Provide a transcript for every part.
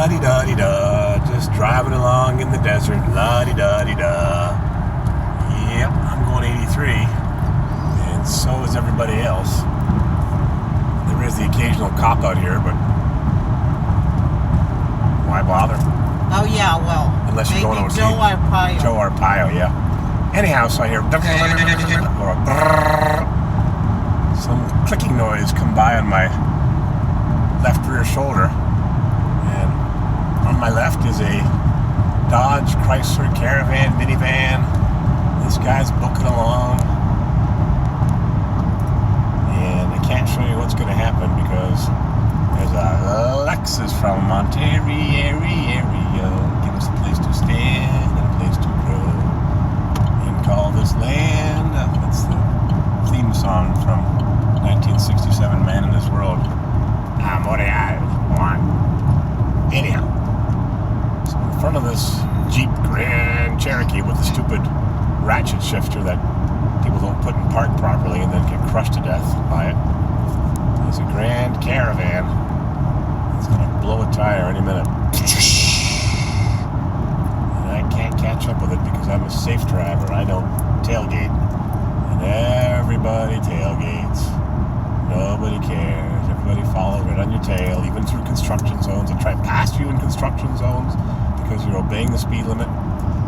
La-di-da-di-da, just driving along in the desert, la-di-da-di-da. Yep, I'm going 83, and so is everybody else. There is the occasional cop out here, but why bother? Oh yeah, well, unless you're going to see Joe Arpaio. Joe Arpaio, yeah. Anyhow, so I hear or a brrr, some clicking noise come by on my left rear shoulder. On my left is a Dodge Chrysler Caravan minivan. This guy's booking along. And I can't show you what's going to happen because there's a Lexus from Ontario. Give us a place to stand and a place to grow. And call this land. That's the theme song from 1967, Man in This World. I'm what I want. Anyhow. In front of this Jeep Grand Cherokee with the stupid ratchet shifter that people don't put in park properly and then get crushed to death by it. There's a Grand Caravan. It's going to blow a tire any minute. And I can't catch up with it because I'm a safe driver. I don't tailgate. And everybody tailgates. Nobody cares. Everybody follows right on your tail, even through construction zones, and try past you in construction zones. Because you're obeying the speed limit,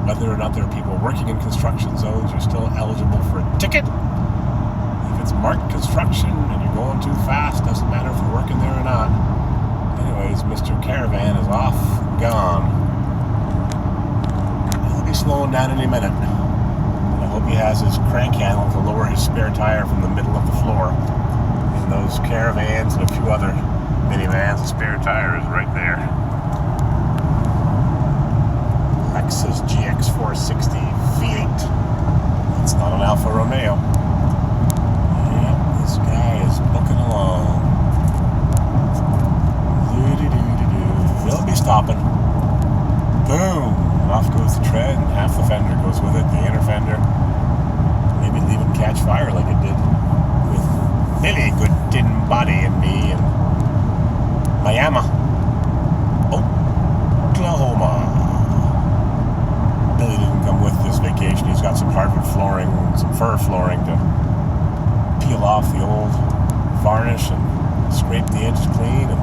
whether or not there are people working in construction zones, you're still eligible for a ticket. If it's marked construction and you're going too fast, doesn't matter if you're working there or not. Anyways, Mr. Caravan is off, gone. He'll be slowing down any minute. And I hope he has his crank handle to lower his spare tire from the middle of the floor. In those Caravans and a few other minivans, the spare tire is right there. Lexus GX460 V8. It's not an Alfa Romeo. Yep, this guy is booking along. He'll be stopping. Boom! Off goes the tread, and half the fender goes with it, the inner fender. Maybe leave it catch fire like it did with Billy Goodbody and me in Miami, Oklahoma. Billy didn't come with this vacation. He's got some hardwood flooring, some fur flooring to peel off the old varnish and scrape the edges clean and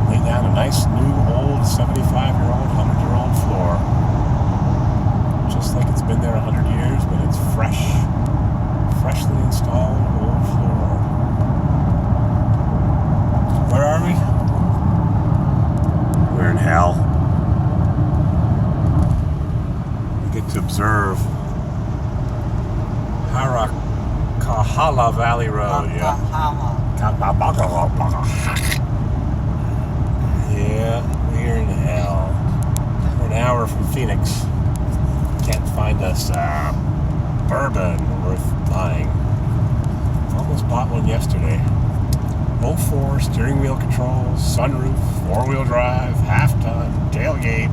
lay down a nice new old 75-year-old, 100-year-old floor. Just like it's been there 100 years, but it's freshly installed old floor. Where are we? We're in hell. To observe Harakahala Valley Road. Yeah, we're in hell. We're an hour from Phoenix. Can't find us bourbon worth buying. Almost bought one yesterday. 04 steering wheel controls, sunroof, 4-wheel drive, half-ton, tailgate.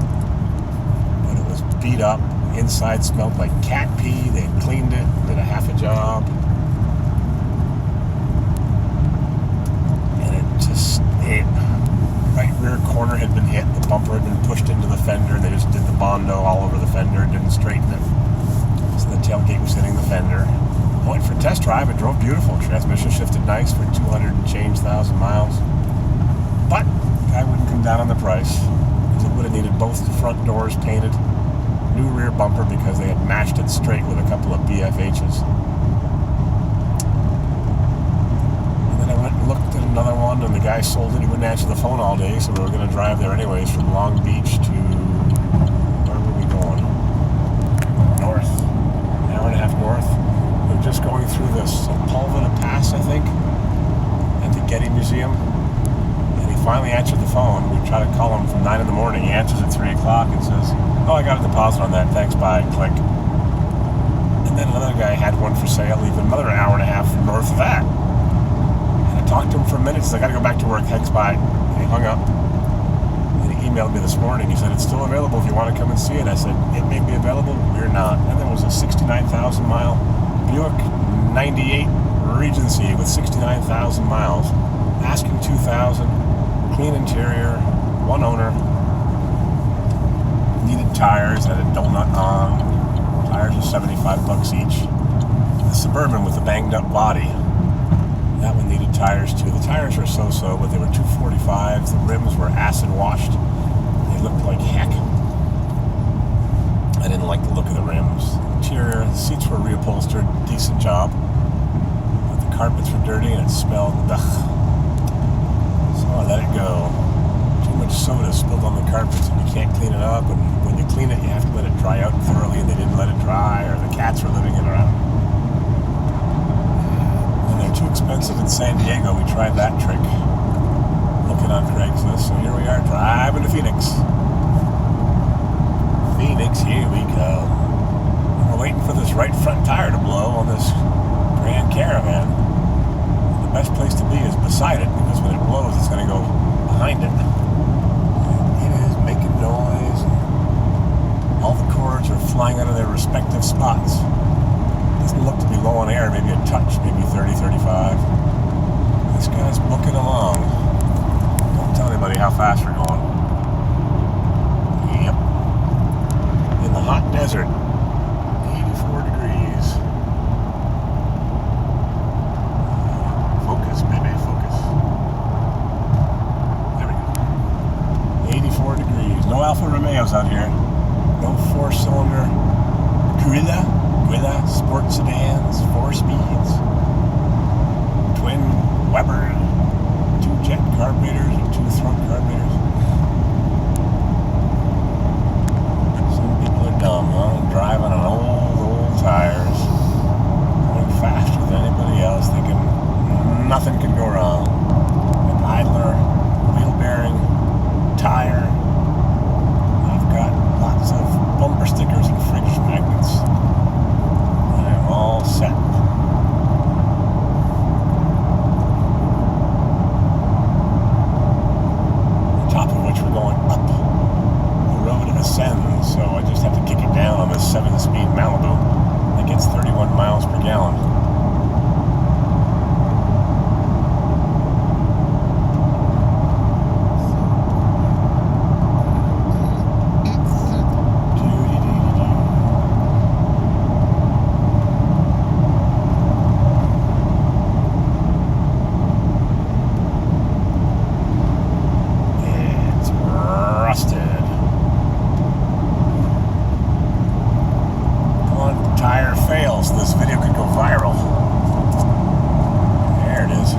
But it was beat up. Inside smelled like cat pee. They cleaned it, did a half a job. And right rear corner had been hit. The bumper had been pushed into the fender. They just did the Bondo all over the fender and didn't straighten it. So the tailgate was hitting the fender. I went for a test drive. It drove beautiful. Transmission shifted nice for 200 and change thousand miles. But the guy wouldn't come down on the price. Because it would have needed both the front doors painted. New rear bumper because they had matched it straight with a couple of BFHs. And then I went and looked at another one, and the guy sold it. He wouldn't answer the phone all day, so we were going to drive there anyways from Long Beach to... where were we going? North. An hour and a half north. We were just going through this Pulvina Pass, I think, at the Getty Museum. And he finally answered the phone. We tried to call him from 9 in the morning. He answers at 3 o'clock and says... "Oh, I got a deposit on that. Thanks, bye." Click. And then another guy had one for sale, even another hour and a half north of that. And I talked to him for a minute. He said, "I got to go back to work. Thanks, bye." And he hung up. And he emailed me this morning. He said, "It's still available if you want to come and see it." I said, "It may be available. We're not." And there was a 69,000-mile Buick 98 Regency with 69,000 miles. Asking $2,000. Clean interior. One owner. tires, had a donut on. Tires are $75 each. The Suburban with the banged up body, that one needed tires too. The tires were so-so, but they were 245s. The rims were acid washed. They looked like heck. I didn't like the look of the rims. Interior, the seats were reupholstered, decent job. But the carpets were dirty and it smelled, ugh. So I let it go. Too much soda spilled on the carpets and you can't clean it up. And when you clean it, you have to let it dry out thoroughly, and they didn't let it dry, or the cats were living in it around. And they're too expensive in San Diego. We tried that trick, looking on Craigslist. So here we are driving to Phoenix. Phoenix, here we go. And we're waiting for this right front tire to blow on this Grand Caravan. The best place to be is beside it, because when it blows, it's going to go behind it. It is making noise. All the cords are flying out of their respective spots. Doesn't look to be low on air, maybe a touch, maybe 30, 35. This guy's booking along. Don't tell anybody how fast we're going. Yep. In the hot desert. 84 degrees. Focus, baby, focus. There we go. 84 degrees. No Alfa Romeos out here. No four-cylinder Gorilla sport sedans, 4 speeds, twin Weber, 2 jet carburetors and 2 throat carburetors. Some people are dumb, huh? Driving on old tires, going faster than anybody else, thinking nothing can go wrong. An idler, wheel bearing, tire. I've got lots of bumper stickers and fridge magnets. I'm all set. On top of which we're going up. The road ascends, so I just have to kick it down on this 7-speed Malibu that gets 31 miles per gallon. Tire fails. This video could go viral. There it is.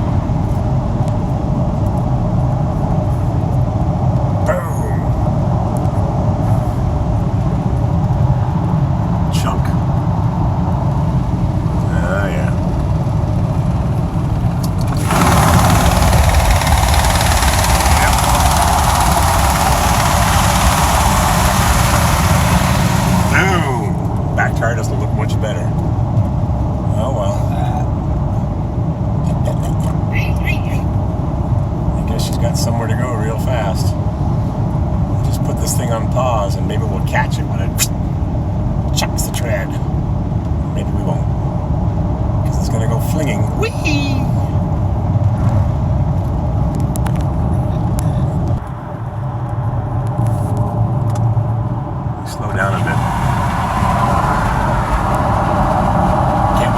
Boom. Chunk. Oh yeah. Back tire doesn't look much better. Oh well. I guess she's got somewhere to go real fast. We'll just put this thing on pause and maybe we'll catch it when it chucks the tread. Maybe we won't. Because it's going to go flinging. Whee! Slow down a bit.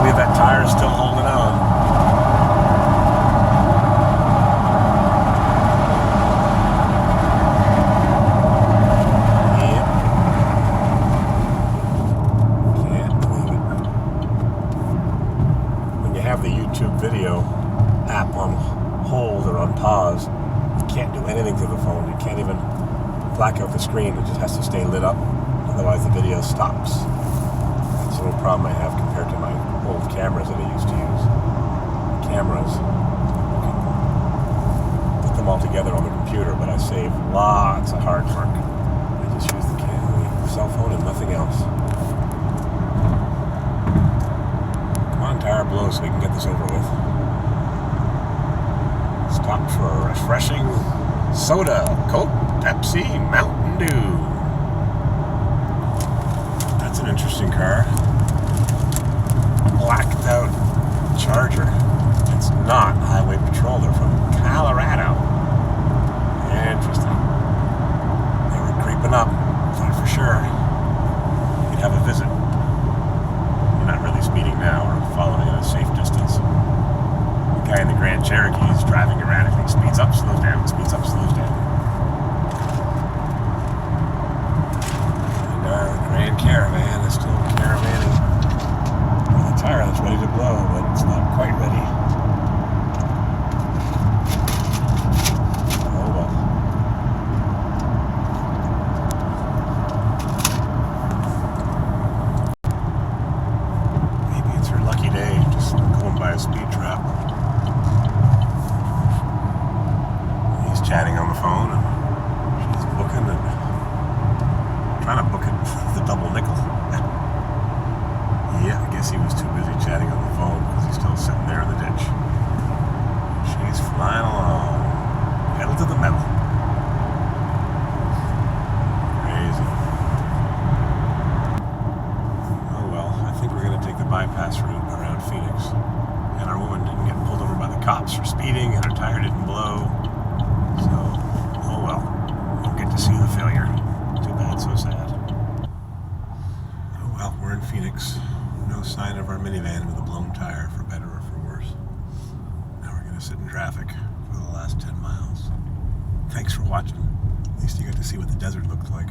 That tire is still holding on. Yep. Can't believe it. When you have the YouTube video app on hold or on pause, you can't do anything to the phone. You can't even black out the screen. It just has to stay lit up. Otherwise the video stops. That's the only problem I have compared to my old cameras that I used to use. Cameras, you can put them all together on the computer, but I save lots of hard work. I just use the cell phone and nothing else. Come on, tire blow so we can get this over with. Stop for a refreshing soda, Coke, Pepsi, Mountain Dew. That's an interesting car. Blacked out Charger. It's not Highway Patrol. They're from Colorado. Interesting. They were creeping up. Thought for sure you'd have a visit. You're not really speeding now or following at a safe distance. The guy in the Grand Cherokee is driving erratically. Speeds up, slows down, speeds up, slows down. And the Grand Caravan is still caravanning with a tire that's ready to blow, but it's not quite ready. Oh well. Maybe it's her lucky day, just going by a speed trap. He's chatting on the phone and she's booking and trying to book it the double nickel. Yeah, I guess he was too busy chatting on the phone because he's still sitting there in the ditch. She's flying along. Pedal to the metal. Crazy. Oh well, I think we're going to take the bypass route around Phoenix. And our woman didn't get pulled over by the cops for speeding and her tire didn't blow. So, oh well. We'll get to see the failure. Too bad, so sad. Oh well, we're in Phoenix. No sign of our minivan with a blown tire, for better or for worse. Now we're going to sit in traffic for the last 10 miles. Thanks for watching. At least you got to see what the desert looked like.